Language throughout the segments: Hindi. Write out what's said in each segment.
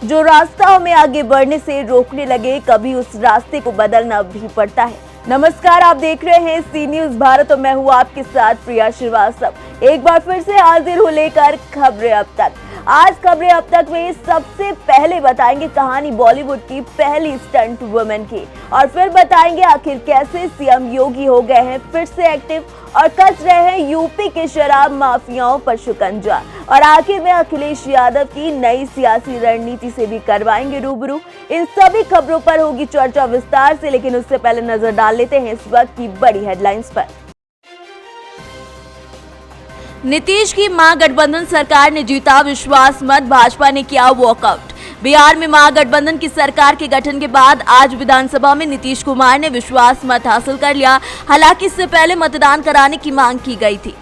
जो रास्ता हमें आगे बढ़ने से रोकने लगे, कभी उस रास्ते को बदलना भी पड़ता है। नमस्कार, आप देख रहे हैं सी न्यूज भारत और मैं हूँ आपके साथ प्रिया श्रीवास्तव। एक बार फिर से हाजिर हूँ लेकर खबरें अब तक। आज खबरें अब तक में सबसे पहले बताएंगे कहानी बॉलीवुड की पहली स्टंट वुमेन की, और फिर बताएंगे आखिर कैसे सीएम योगी हो गए हैं फिर से एक्टिव और कस रहे हैं यूपी के शराब माफियाओं पर शिकंजा, और आखिर में अखिलेश यादव की नई सियासी रणनीति से भी करवाएंगे रूबरू। इन सभी खबरों पर होगी चर्चा विस्तार से, लेकिन उससे पहले नजर डाल लेते हैं इस वक्त की बड़ी हेडलाइंस पर। नीतीश की महागठबंधन सरकार ने जीता विश्वास मत, भाजपा ने किया वॉकआउट। बिहार में महागठबंधन की सरकार के गठन के बाद आज विधानसभा में नीतीश कुमार ने विश्वास मत हासिल कर लिया। हालांकि इससे पहले मतदान कराने की मांग की गई थी।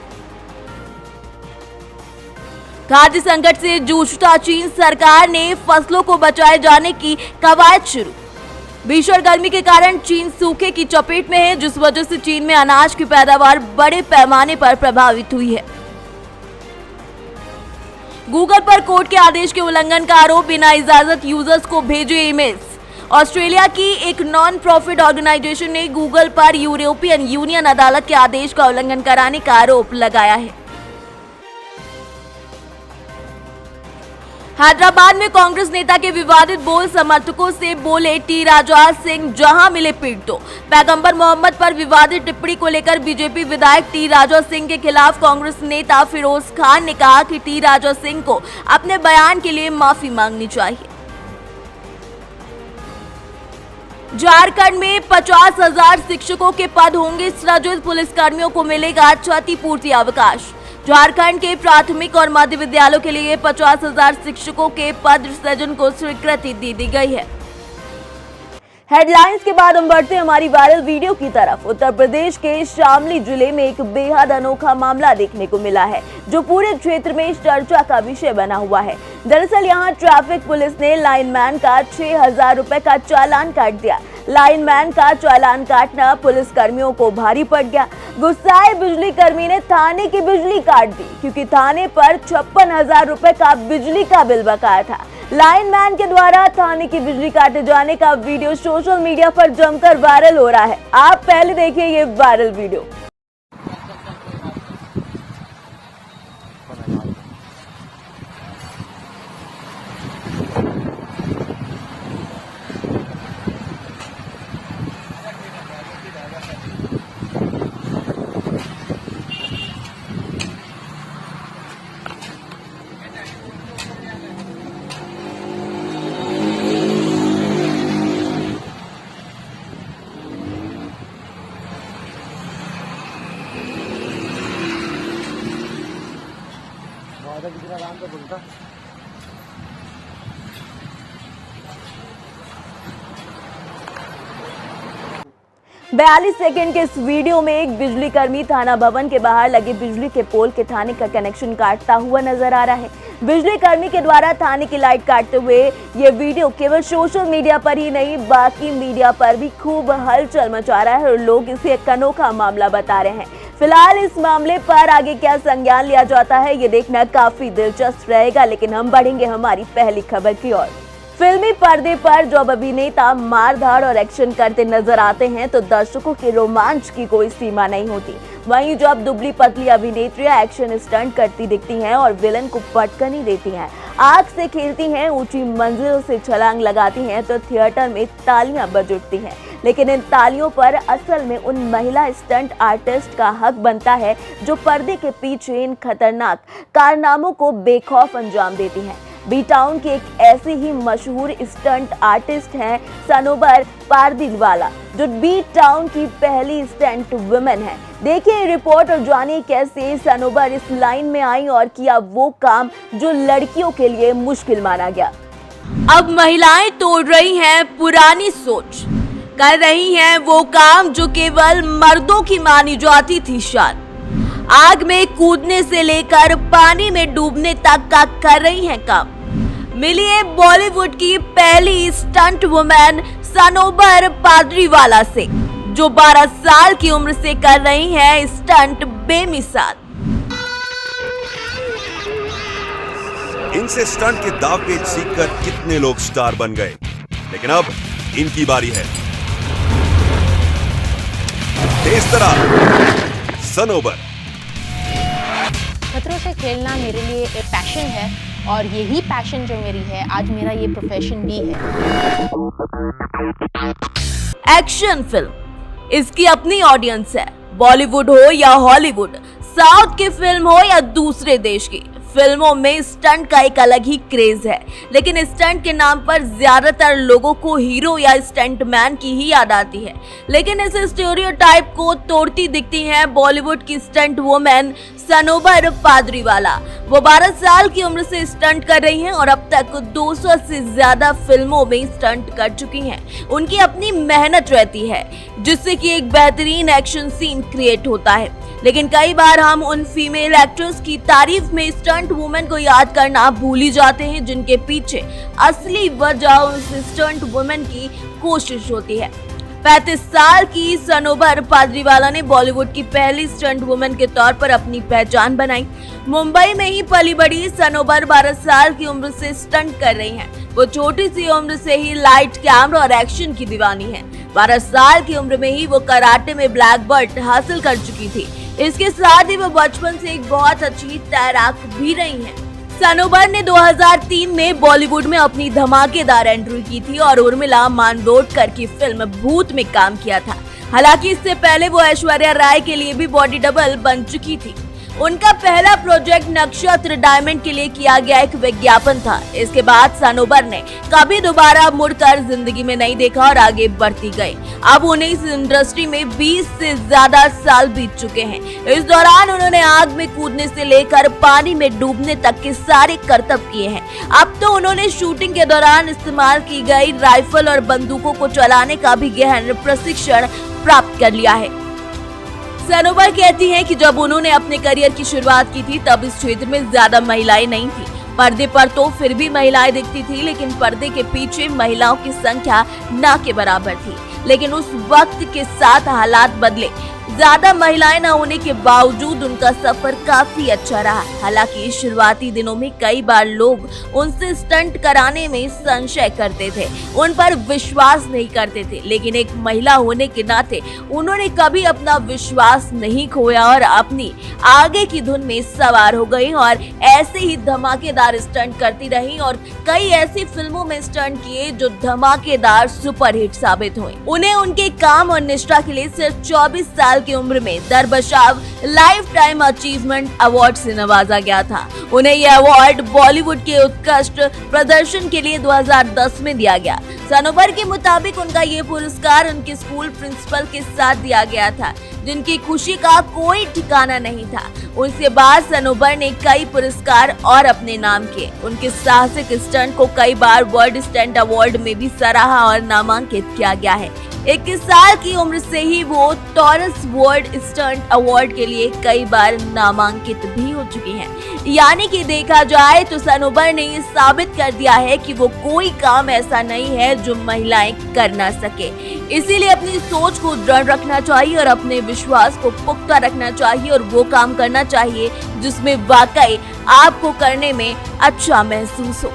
खाद्य संकट से जूझता चीन, सरकार ने फसलों को बचाए जाने की कवायद शुरू। भीषण गर्मी के कारण चीन सूखे की चपेट में है, जिस वजह से चीन में अनाज की पैदावार बड़े पैमाने पर प्रभावित हुई है। गूगल पर कोर्ट के आदेश के उल्लंघन का आरोप, बिना इजाजत यूजर्स को भेजे ईमेल्स। ऑस्ट्रेलिया की एक नॉन प्रॉफिट ऑर्गेनाइजेशन ने गूगल पर यूरोपियन यूनियन अदालत के आदेश का उल्लंघन कराने का आरोप लगाया है। हैदराबाद में कांग्रेस नेता के विवादित बोल, समर्थकों से बोले टी राजा सिंह जहां मिले पीट दो। पैगंबर मोहम्मद पर विवादित टिप्पणी को लेकर बीजेपी विधायक टी राजा सिंह के खिलाफ कांग्रेस नेता फिरोज खान ने कहा कि टी राजा सिंह को अपने बयान के लिए माफी मांगनी चाहिए। झारखंड में 50,000 शिक्षकों के पद होंगे सृजित, पुलिसकर्मियों को मिलेगा क्षतिपूर्ति अवकाश। झारखंड के प्राथमिक और मध्य विद्यालयों के लिए 50,000 शिक्षकों के पद सृजन को स्वीकृति दे दी गई है। हेडलाइंस के बाद हम बढ़ते हैं हमारी वायरल वीडियो की तरफ। उत्तर प्रदेश के शामली जिले में एक बेहद अनोखा मामला देखने को मिला है, जो पूरे क्षेत्र में चर्चा का विषय बना हुआ है। दरअसल यहां ट्रैफिक पुलिस ने लाइनमैन का 6,000 रुपए का चालान काट दिया। लाइनमैन का चालान काटना पुलिस कर्मियों को भारी पड़ गया। गुस्साए बिजली कर्मी ने थाने की बिजली काट दी, क्योंकि थाने पर 56,000 रुपए का बिजली का बिल बकाया था। लाइनमैन के द्वारा थाने की बिजली काटे जाने का वीडियो सोशल मीडिया पर जमकर वायरल हो रहा है। आप पहले देखिए ये वायरल वीडियो। आराम से बोलता 42 सेकंड के इस वीडियो में एक बिजली कर्मी थाना भवन के बाहर लगे बिजली के पोल के थाने का कनेक्शन काटता हुआ नजर आ रहा है। बिजली कर्मी के द्वारा थाने की लाइट काटते हुए ये वीडियो केवल सोशल मीडिया पर ही नहीं, बाकी मीडिया पर भी खूब हलचल मचा रहा है और लोग इसे एक अनोखा मामला बता रहे हैं। फिलहाल इस मामले पर आगे क्या संज्ञान लिया जाता है, ये देखना काफी दिलचस्प रहेगा। लेकिन हम बढ़ेंगे हमारी पहली खबर की ओर। फिल्मी पर्दे पर जब अभिनेता मारधाड़ और एक्शन करते नजर आते हैं तो दर्शकों के रोमांच की कोई सीमा नहीं होती। वहीं जब दुबली पतली अभिनेत्रियां एक्शन स्टंट करती दिखती हैं और विलन को पटकनी देती हैं, आग से खेलती हैं, ऊंची मंजिलों से छलांग लगाती हैं, तो थिएटर में तालियां बज उठती हैं। लेकिन इन तालियों पर असल में उन महिला स्टंट आर्टिस्ट का हक बनता है जो पर्दे के पीछे इन खतरनाक कारनामों को बेखौफ अंजाम देती हैं। बी टाउन की एक ऐसी ही मशहूर स्टंट आर्टिस्ट हैं सनोबर पारदीवाला, जो बी टाउन की पहली स्टंट वुमेन है। देखिए रिपोर्ट और जानिए कैसे सनोबर इस लाइन में आई और किया वो काम जो लड़कियों के लिए मुश्किल माना गया। अब महिलाएं तोड़ रही हैं पुरानी सोच, कर रही हैं वो काम जो केवल मर्दों की मानी जाती थी शान। आग में कूदने से लेकर पानी में डूबने तक का कर रही हैं काम। मिली है बॉलीवुड की पहली स्टंट वुमेन सनोबर पारदीवाला से, जो 12 साल की उम्र से कर रही हैं स्टंट बेमिसाल। इनसे स्टंट के दाव पेच सीखकर कितने लोग स्टार बन गए, लेकिन अब इनकी बारी है। तेज तरह सनोबर। खतरों से खेलना मेरे लिए एक पैशन है और यही पैशन जो मेरी है आज मेरा ये प्रोफेशन भी है। एक्शन फिल्म, इसकी अपनी ऑडियंस है। बॉलीवुड हो या हॉलीवुड, साउथ की फिल्म हो या दूसरे देश की, फिल्मों में स्टंट का एक अलग ही क्रेज है। लेकिन स्टंट के नाम पर ज्यादातर लोगों को हीरो या स्टंटमैन की ही याद आती है। लेकिन इस स्टीरियोटाइप को तोड़ती दिखती है बॉलीवुड की स्टंट वुमेन सनोबर पाद्रीवाला। वो 12 साल की उम्र से स्टंट कर रही हैं और अब तक 200 से ज्यादा फिल्मों में स्टंट कर चुकी हैं। उनकी अपनी मेहनत रहती है जिससे कि एक बेहतरीन एक्शन सीन क्रिएट होता है। लेकिन कई बार हम उन फीमेल एक्टर्स की तारीफ में स्टंट वुमेन को याद करना भूल ही जाते हैं जिनके पीछे असली वजह उस स्टंट वुमेन की कोशिश होती है। 35 साल की सनोबर पाद्रीवाला ने बॉलीवुड की पहली स्टंट वुमेन के तौर पर अपनी पहचान बनाई। मुंबई में ही पली बड़ी सनोबर 12 साल की उम्र से स्टंट कर रही हैं। वो छोटी सी उम्र से ही लाइट, कैमरा और एक्शन की दीवानी है। 12 साल की उम्र में ही वो कराटे में ब्लैक बेल्ट हासिल कर चुकी थी। इसके साथ ही वो बचपन से एक बहुत अच्छी तैराक भी रही हैं। सनोबर ने 2003 में बॉलीवुड में अपनी धमाकेदार एंट्री की थी और उर्मिला मांडोडकर की फिल्म भूत में काम किया था। हालांकि इससे पहले वो ऐश्वर्या राय के लिए भी बॉडी डबल बन चुकी थी। उनका पहला प्रोजेक्ट नक्षत्र डायमंड के लिए किया गया एक विज्ञापन था। इसके बाद सनोबर ने कभी दोबारा मुड़कर जिंदगी में नहीं देखा और आगे बढ़ती गई। अब उन्हें इस इंडस्ट्री में 20 से ज्यादा साल बीत चुके हैं। इस दौरान उन्होंने आग में कूदने से लेकर पानी में डूबने तक के सारे करतब किए हैं। अब तो उन्होंने शूटिंग के दौरान इस्तेमाल की गई राइफल और बंदूकों को चलाने का भी गहन प्रशिक्षण प्राप्त कर लिया है। सनोबर कहती हैं कि जब उन्होंने अपने करियर की शुरुआत की थी तब इस क्षेत्र में ज्यादा महिलाएं नहीं थी। पर्दे पर तो फिर भी महिलाएं दिखती थी, लेकिन पर्दे के पीछे महिलाओं की संख्या ना के बराबर थी। लेकिन उस वक्त के साथ हालात बदले। ज्यादा महिलाएं न होने के बावजूद उनका सफर काफी अच्छा रहा। हालांकि शुरुआती दिनों में कई बार लोग उनसे स्टंट कराने में संशय करते थे, उन पर विश्वास नहीं करते थे। लेकिन एक महिला होने के नाते उन्होंने कभी अपना विश्वास नहीं खोया और अपनी आगे की धुन में सवार हो गई और ऐसे ही धमाकेदार स्टंट करती रही और कई ऐसी फिल्मों में स्टंट किए जो धमाकेदार सुपरहिट साबित हुए। उन्हें उनके काम और निष्ठा के लिए सिर्फ 24 साल की उम्र में दरबशाव लाइफ टाइम अचीवमेंट अवार्ड से नवाजा गया था। उन्हें यह अवार्ड बॉलीवुड के उत्कृष्ट प्रदर्शन के लिए 2010 में दिया गया। सनोबर के मुताबिक उनका ये पुरस्कार उनके स्कूल प्रिंसिपल के साथ दिया गया था, जिनकी खुशी का कोई ठिकाना नहीं था। उनसे बाद सनोबर ने कई पुरस्कार और अपने नाम किए। उनके साहसिक स्टंट को कई बार वर्ल्ड स्टंट अवार्ड में भी सराहा और नामांकित किया गया है। 21 साल की उम्र से ही वो टॉरस वर्ल्ड स्टंट अवार्ड के लिए कई बार नामांकित भी हो चुकी हैं। यानी कि देखा जाए तो सनोबर ने ये साबित कर दिया है कि वो कोई काम ऐसा नहीं है जो महिलाएं कर ना सके। इसीलिए अपनी सोच को दृढ़ रखना चाहिए और अपने विश्वास को पुख्ता रखना चाहिए और वो काम करना चाहिए जिसमें वाकई आपको करने में अच्छा महसूस हो।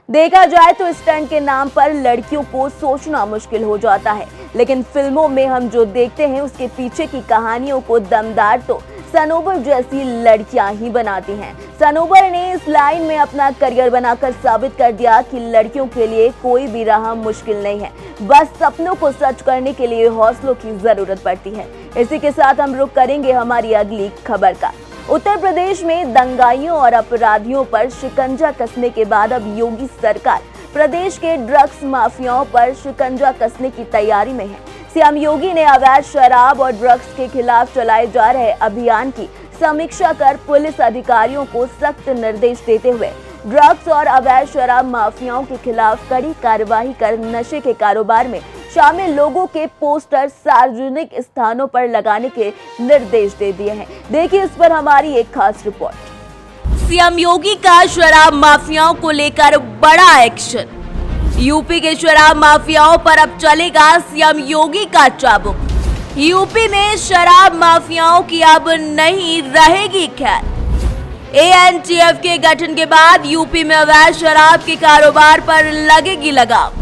देखा जाए तो स्टंट के नाम पर लड़कियों को सोचना मुश्किल हो जाता है, लेकिन फिल्मों में हम जो देखते हैं उसके पीछे की कहानियों को दमदार तो सनोबर जैसी लड़कियां ही बनाती हैं। सनोबर ने इस लाइन में अपना करियर बनाकर साबित कर दिया कि लड़कियों के लिए कोई भी राह मुश्किल नहीं है, बस सपनों को सच करने के लिए हौसलों की जरूरत पड़ती है। इसी के साथ हम रुख करेंगे हमारी अगली खबर का। उत्तर प्रदेश में दंगाइयों और अपराधियों पर शिकंजा कसने के बाद अब योगी सरकार प्रदेश के ड्रग्स माफियाओं पर शिकंजा कसने की तैयारी में है। सीएम योगी ने अवैध शराब और ड्रग्स के खिलाफ चलाए जा रहे अभियान की समीक्षा कर पुलिस अधिकारियों को सख्त निर्देश देते हुए ड्रग्स और अवैध शराब माफियाओं के खिलाफ कड़ी कार्रवाई कर नशे के कारोबार में शामिल लोगों के पोस्टर सार्वजनिक स्थानों पर लगाने के निर्देश दे दिए हैं। देखिए इस पर हमारी एक खास रिपोर्ट। सीएम योगी का शराब माफियाओं को लेकर बड़ा एक्शन। यूपी के शराब माफियाओं पर अब चलेगा सीएम योगी का चाबुक। यूपी में शराब माफियाओं की अब नहीं रहेगी खैर। एएनटीएफ के गठन के बाद यूपी में अवैध शराब के कारोबार पर लगेगी लगाम।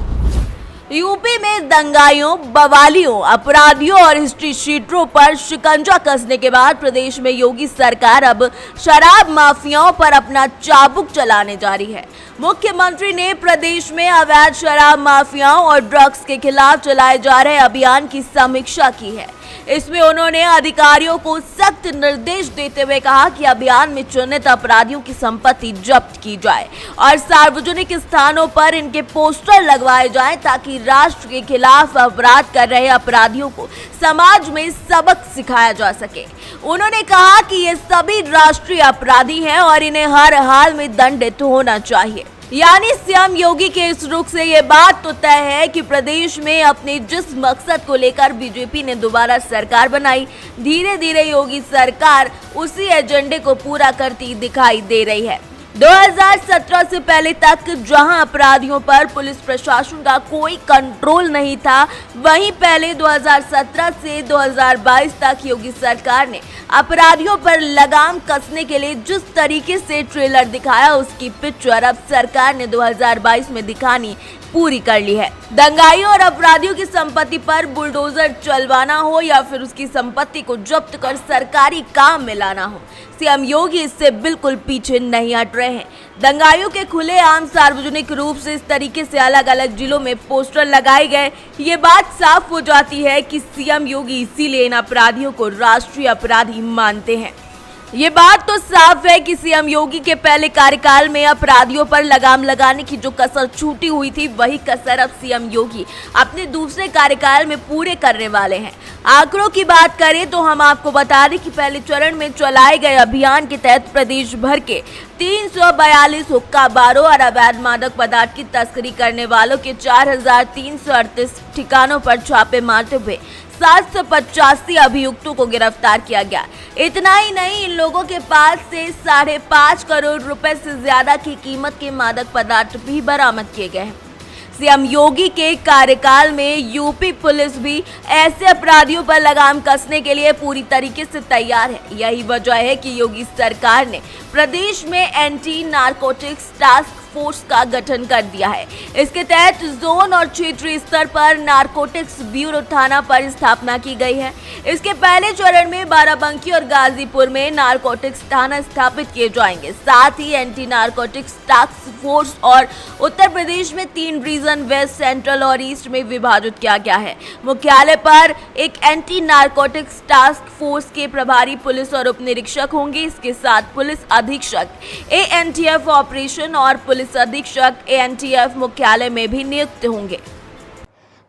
यूपी में दंगाइयों, बवालियों, अपराधियों और हिस्ट्री शीटरों पर शिकंजा कसने के बाद प्रदेश में योगी सरकार अब शराब माफियाओं पर अपना चाबुक चलाने जा रही है। मुख्यमंत्री ने प्रदेश में अवैध शराब माफियाओं और ड्रग्स के खिलाफ चलाए जा रहे अभियान की समीक्षा की है। इसमें उन्होंने अधिकारियों को सख्त निर्देश देते हुए कहा कि अभियान में चिन्हित अपराधियों की संपत्ति जब्त की जाए और सार्वजनिक स्थानों पर इनके पोस्टर लगवाए जाएं ताकि राष्ट्र के खिलाफ अपराध कर रहे अपराधियों को समाज में सबक सिखाया जा सके। उन्होंने कहा कि ये सभी राष्ट्रीय अपराधी हैं और इन्हें हर हाल में दंडित होना चाहिए। यानी सीएम योगी के इस रुख से ये बात तो तय है कि प्रदेश में अपने जिस मकसद को लेकर बीजेपी ने दोबारा सरकार बनाई, धीरे धीरे योगी सरकार उसी एजेंडे को पूरा करती दिखाई दे रही है। 2017 से पहले तक जहां अपराधियों पर पुलिस प्रशासन का कोई कंट्रोल नहीं था, वहीं पहले 2017 से 2022 तक योगी सरकार ने अपराधियों पर लगाम कसने के लिए जिस तरीके से ट्रेलर दिखाया, उसकी पिक्चर अब सरकार ने 2022 में दिखानी पूरी कर ली है। दंगाइयों और अपराधियों की संपत्ति पर बुलडोजर चलवाना हो या फिर उसकी संपत्ति को जब्त कर सरकारी काम में लाना हो, सीएम योगी इससे बिल्कुल पीछे नहीं हट रहे हैं। दंगाइयों के खुलेआम सार्वजनिक रूप से इस तरीके से अलग अलग जिलों में पोस्टर लगाए गए, ये बात साफ हो जाती है कि सीएम योगी इसीलिए इन अपराधियों को राष्ट्रीय अपराधी मानते हैं। ये बात तो साफ है कि सीएम योगी के पहले कार्यकाल में अपराधियों पर लगाम लगाने की जो कसर छूटी हुई थी, वही कसर अब सीएम योगी अपने दूसरे कार्यकाल में पूरे करने वाले हैं। आंकड़ों की बात करें तो हम आपको बता दें कि पहले चरण में चलाए गए अभियान के तहत प्रदेश भर के 342 हुक्का बारों और अवैध मादक पदार्थ की तस्करी करने वालों के 4338 ठिकानों पर छापे मारते हुए 785 अभियुक्तों को गिरफ्तार किया गया। इतना ही नहीं, इन लोगों के पास से 5.5 करोड़ रुपए से ज्यादा की कीमत के मादक पदार्थ भी बरामद किए गए हैं। सीएम योगी के कार्यकाल में यूपी पुलिस भी ऐसे अपराधियों पर लगाम कसने के लिए पूरी तरीके से तैयार है। यही वजह है कि योगी सरकार ने प्रदेश में एंटी नारकोटिक्स टास्क फोर्स का गठन कर दिया है। इसके तहत जोन और क्षेत्रीय स्तर पर नारकोटिक्स ब्यूरो थाना पर स्थापना की गई है। इसके पहले चरण में बाराबंकी और गाजीपुर में नारकोटिक्स थाना स्थापित किए जाएंगे। साथ ही एंटी नारकोटिक्स टास्क फोर्स और उत्तर प्रदेश में 3 रीजन वेस्ट, सेंट्रल और ईस्ट में विभाजित किया गया है। मुख्यालय पर एक एंटी नारकोटिक्स टास्क फोर्स के प्रभारी पुलिस और उप निरीक्षक होंगे। इसके साथ पुलिस अधीक्षक एएनटीएफ ऑपरेशन और पुलिस अधीक्षक एएनटीएफ मुख्यालय में भी नियुक्त होंगे।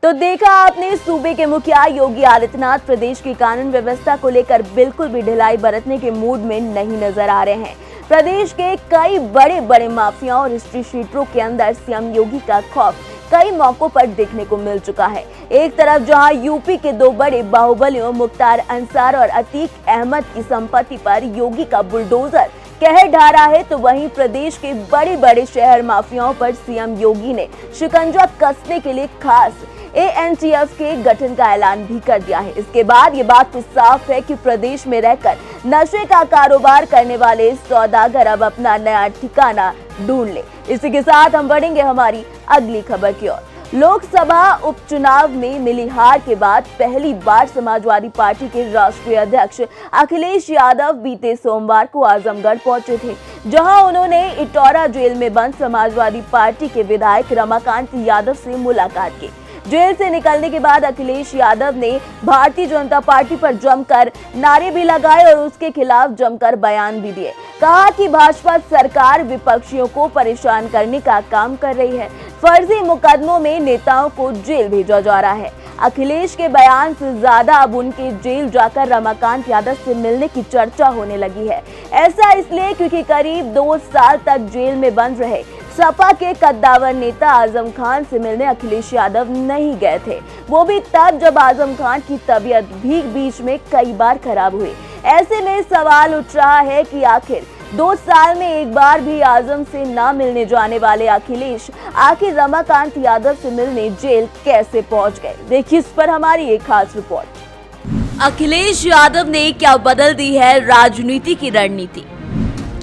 तो देखा आपने, सूबे के मुखिया योगी आदित्यनाथ प्रदेश की कानून व्यवस्था को लेकर बिल्कुल भी ढिलाई बरतने के मूड में नहीं नजर आ रहे हैं। प्रदेश के कई बड़े बड़े माफियाओं और हिस्ट्री शीटरों के अंदर सीएम योगी का खौफ कई मौकों पर देखने को मिल चुका है। एक तरफ जहां यूपी के 2 बड़े बाहुबलियों मुख्तार अंसार और अतीक अहमद की संपत्ति पर योगी का बुलडोजर कहर ढा रहा है, तो वहीं प्रदेश के बड़े बड़े शहर माफियाओं पर सीएम योगी ने शिकंजा कसने के लिए खास एएनटीएफ के गठन का ऐलान भी कर दिया है। इसके बाद ये बात तो साफ है कि प्रदेश में रहकर नशे का कारोबार करने वाले सौदागर अब अपना नया ठिकाना ढूंढ ले। इसी के साथ हम बढ़ेंगे हमारी अगली खबर की ओर। लोकसभा उपचुनाव में मिली हार के बाद पहली बार समाजवादी पार्टी के राष्ट्रीय अध्यक्ष अखिलेश यादव बीते सोमवार को आजमगढ़ पहुंचे थे, जहां उन्होंने इटौरा जेल में बंद समाजवादी पार्टी के विधायक रमाकांत यादव से मुलाकात की। जेल से निकलने के बाद अखिलेश यादव ने भारतीय जनता पार्टी पर जमकर नारे भी लगाए और उसके खिलाफ जमकर बयान भी दिए। कहा कि भाजपा सरकार विपक्षियों को परेशान करने का काम कर रही है, फर्जी मुकदमों में नेताओं को जेल भेजा जा रहा है। अखिलेश के बयान से ज्यादा अब उनके जेल जाकर रमाकांत यादव से मिलने की चर्चा होने लगी है। ऐसा इसलिए क्योंकि करीब 2 साल तक जेल में बंद रहे सपा के कद्दावर नेता आजम खान से मिलने अखिलेश यादव नहीं गए थे, वो भी तब जब आजम खान की तबीयत भी बीच में कई बार खराब हुई। ऐसे में सवाल उठ रहा है कि आखिर 2 साल में एक बार भी आजम से ना मिलने जाने वाले अखिलेश आखिर रमाकांत यादव से मिलने जेल कैसे पहुंच गए। देखिए इस पर हमारी एक खास रिपोर्ट। अखिलेश यादव ने क्या बदल दी है राजनीति की रणनीति।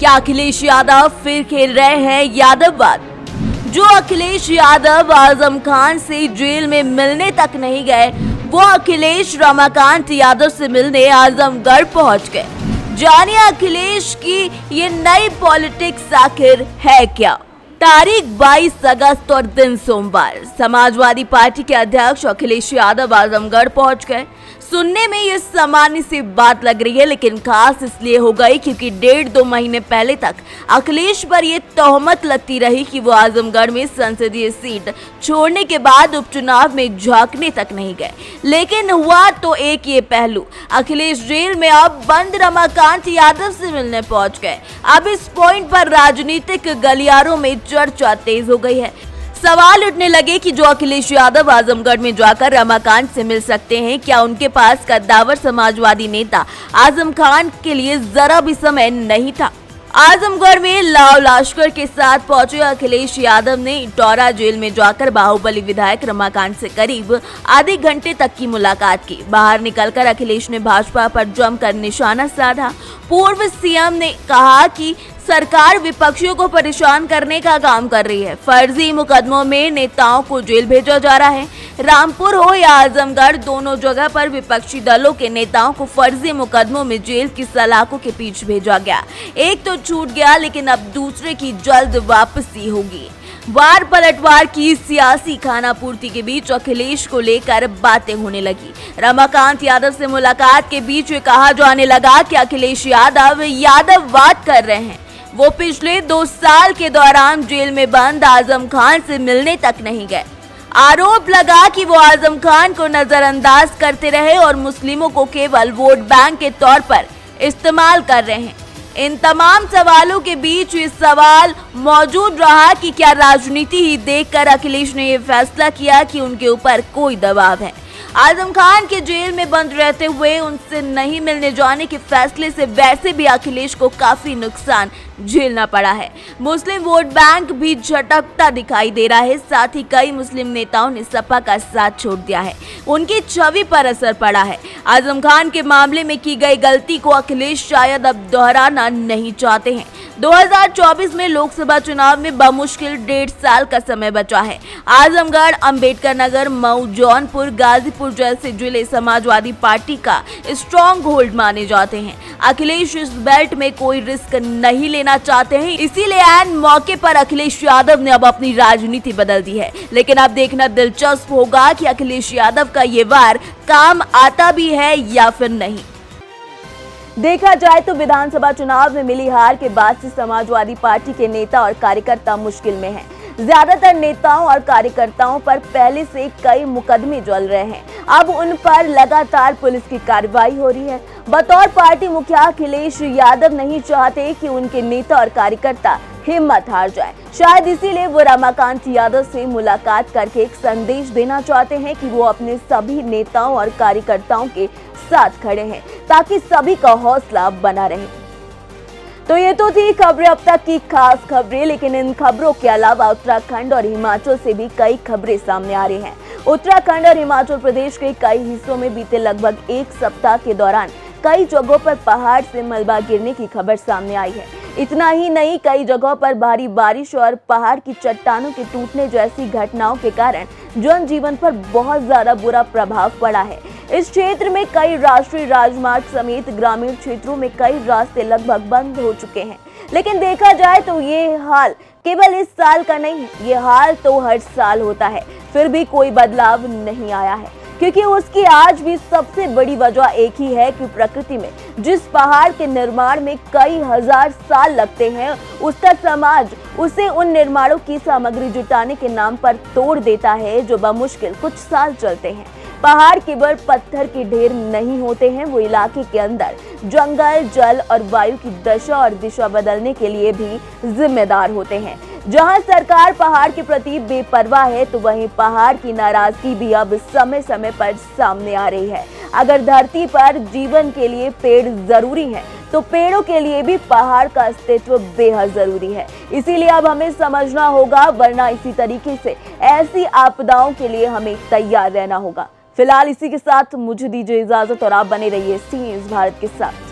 क्या अखिलेश यादव फिर खेल रहे हैं यादववाद? जो अखिलेश यादव आजम खान से जेल में मिलने तक नहीं गए, वो अखिलेश रमाकांत यादव से मिलने आजमगढ़ पहुंच गए। जानिए अखिलेश की ये नई पॉलिटिक्स आखिर है क्या। तारीख 22 अगस्त और दिन सोमवार। समाजवादी पार्टी के अध्यक्ष अखिलेश यादव आजमगढ़ पहुंच गए। सुनने में ये सामान्य सी बात लग रही है, लेकिन खास इसलिए हो गई क्योंकि 1.5-2 महीने पहले तक अखिलेश पर ये तोहमत लगती रही कि वो आजमगढ़ में संसदीय सीट छोड़ने के बाद उपचुनाव में झांकने तक नहीं गए। लेकिन हुआ तो एक ये पहलू, अखिलेश जेल में अब बंद रमाकांत यादव से मिलने पहुंच गए। अब इस पॉइंट पर राजनीतिक गलियारों में चर्चा तेज हो गई है। सवाल उठने लगे कि जो अखिलेश यादव आजमगढ़ में जाकर रमाकांत से मिल सकते हैं, क्या उनके पास कद्दावर समाजवादी नेता आजम खान के लिए जरा भी समय नहीं था? आजमगढ़ में लाव लश्कर के साथ पहुंचे अखिलेश यादव ने इटौरा जेल में जाकर बाहुबली विधायक रमाकांत से करीब आधे घंटे तक की मुलाकात की। बाहर निकलकर अखिलेश ने भाजपा पर जमकर निशाना साधा। पूर्व सीएम ने कहा कि सरकार विपक्षियों को परेशान करने का काम कर रही है। फर्जी मुकदमों में नेताओं को जेल भेजा जा रहा है। रामपुर हो या आजमगढ़, दोनों जगह पर विपक्षी दलों के नेताओं को फर्जी मुकदमों में जेल की सलाखों के पीछे भेजा गया। एक तो छूट गया, लेकिन अब दूसरे की जल्द वापसी होगी। वार पलटवार की सियासी खानापूर्ति के बीच अखिलेश को लेकर बातें होने लगी। रमाकांत यादव से मुलाकात के बीच ये कहा जाने लगा कि अखिलेश यादव यादववाद कर रहे हैं। वो पिछले 2 साल के दौरान जेल में बंद आजम खान से मिलने तक नहीं गए। आरोप लगा कि वो आजम खान को नजरअंदाज करते रहे और मुस्लिमों को केवल वोट बैंक के तौर पर इस्तेमाल कर रहे हैं। इन तमाम सवालों के बीच ये सवाल मौजूद रहा कि क्या राजनीति ही देखकर अखिलेश ने ये फैसला किया कि उनके ऊपर कोई दबाव है। आजम खान के जेल में बंद रहते हुए उनसे नहीं मिलने जाने के फैसले से वैसे भी अखिलेश को काफी नुकसान झेलना पड़ा है। मुस्लिम वोट बैंक भी झटकता दिखाई दे रहा है। साथ ही कई मुस्लिम नेताओं ने सपा का साथ छोड़ दिया है। उनकी छवि पर असर पड़ा है। आजम खान के मामले में की गई गलती को अखिलेश शायद अब दोहराना नहीं चाहते हैं। 2024 में लोकसभा चुनाव में बमुश्किल 1.5 साल का समय बचा है। आजमगढ़, अंबेडकर नगर, मऊ, जौनपुर, गाजीपुर जैसे जिले समाजवादी पार्टी का स्ट्रॉन्ग होल्ड माने जाते हैं। अखिलेश इस बेल्ट में कोई रिस्क नहीं लेना चाहते हैं, इसीलिए ऐन मौके पर अखिलेश यादव ने अब अपनी राजनीति बदल दी है। लेकिन अब देखना दिलचस्प होगा कि अखिलेश यादव का ये वार काम आता भी है या फिर नहीं। देखा जाए तो विधानसभा चुनाव में मिली हार के बाद से समाजवादी पार्टी के नेता और कार्यकर्ता मुश्किल में हैं। ज्यादातर नेताओं और कार्यकर्ताओं पर पहले से कई मुकदमे चल रहे हैं। अब उन पर लगातार पुलिस की कार्रवाई हो रही है। बतौर पार्टी मुखिया अखिलेश यादव नहीं चाहते कि उनके नेता और कार्यकर्ता हिम्मत हार जाए। शायद इसीलिए वो रमाकांत यादव से मुलाकात करके एक संदेश देना चाहते हैं कि वो अपने सभी नेताओं और कार्यकर्ताओं के साथ खड़े हैं, ताकि सभी का हौसला बना रहे। तो ये तो थी खबरें अब तक की खास खबरें, लेकिन इन खबरों के अलावा उत्तराखंड और हिमाचल से भी कई खबरें सामने आ रही हैं। उत्तराखंड और हिमाचल प्रदेश के कई हिस्सों में बीते लगभग 1 सप्ताह के दौरान कई जगहों पर पहाड़ से मलबा गिरने की खबर सामने आई है। इतना ही नहीं, कई जगहों पर भारी बारिश और पहाड़ की चट्टानों के टूटने जैसी घटनाओं के कारण जनजीवन पर बहुत ज्यादा बुरा प्रभाव पड़ा है। इस क्षेत्र में कई राष्ट्रीय राजमार्ग समेत ग्रामीण क्षेत्रों में कई रास्ते लगभग बंद हो चुके हैं। लेकिन देखा जाए तो ये हाल केवल इस साल का नहीं है, ये हाल तो हर साल होता है, फिर भी कोई बदलाव नहीं आया है। क्योंकि उसकी आज भी सबसे बड़ी वजह एक ही है कि प्रकृति में जिस पहाड़ के निर्माण में कई हजार साल लगते हैं, उसका समाज उसे उन निर्माणों की सामग्री जुटाने के नाम पर तोड़ देता है, जो बमुश्किल कुछ साल चलते हैं। पहाड़ केवल पत्थर के ढेर नहीं होते हैं, वो इलाके के अंदर जंगल, जल और वायु की दशा और दिशा बदलने के लिए भी जिम्मेदार होते हैं। जहां सरकार पहाड़ के प्रति बेपरवाह है, तो वहीं पहाड़ की नाराजगी भी अब समय समय पर सामने आ रही है। अगर धरती पर जीवन के लिए पेड़ जरूरी है, तो पेड़ों के लिए भी पहाड़ का अस्तित्व बेहद जरूरी है। इसीलिए अब हमें समझना होगा, वरना इसी तरीके से ऐसी आपदाओं के लिए हमें तैयार रहना होगा। फिलहाल इसी के साथ मुझे दीजिए इजाजत और आप बने रहिए सी न्यूज़ भारत के साथ।